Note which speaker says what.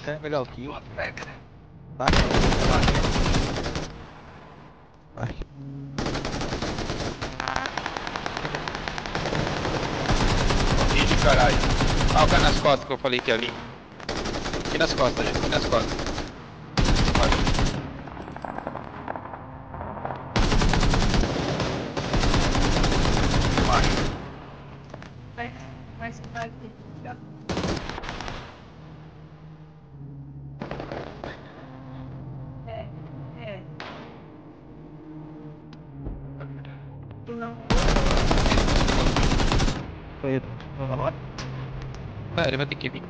Speaker 1: Essa é a melhor kill. Vai. Vai.
Speaker 2: Ih, de caralho. Ah, o cara nas costas que eu falei que ia vir. Aqui nas costas, gente. Aqui nas costas. Vai.
Speaker 3: Vai aqui. É. Não.
Speaker 1: Foi ele.
Speaker 2: Não, ele vai ter que vir.